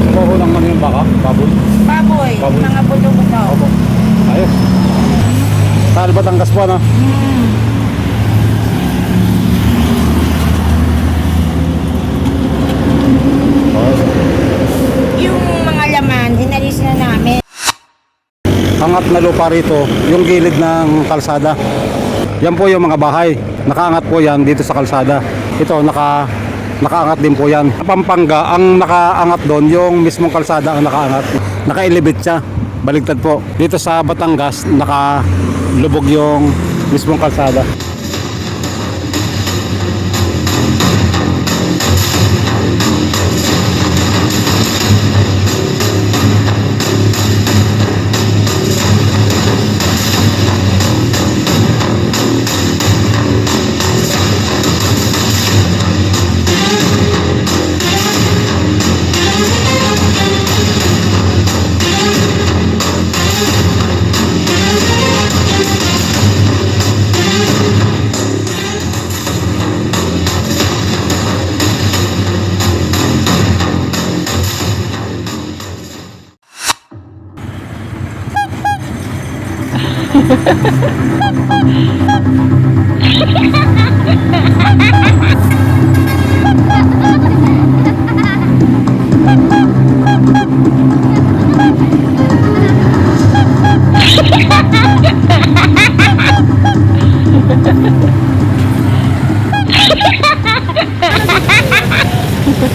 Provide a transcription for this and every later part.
Kuho lang man yung baka, baboy. Baboy, Baboy. mga buto-buto. Opo. Ayos. Saan Batangas po, ano? Yung mga laman, inalis na namin. Angat na lupa rito, yung gilid ng kalsada. Yan po yung mga bahay. Nakaangat po yan dito sa kalsada. Ito, nakaangat din po yan. Pampanga, ang nakaangat doon, yung mismong kalsada ang nakaangat. Naka-elevate siya. Baligtad po. Dito sa Batangas, nakalubog yung mismong kalsada.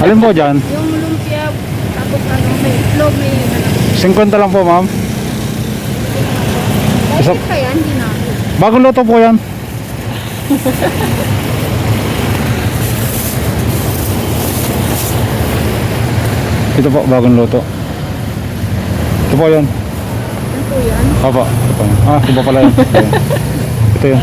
Alin po dyan? Yung lumpia, tapos ano, may itlog, may ano. 50 lang po, ma'am. Isa, Kaya hindi na. bagong luto po yan. Ito po, bagong luto. Ito po yun. Ano po yan? Opo, ito po. Iba pala yun. Ito yun.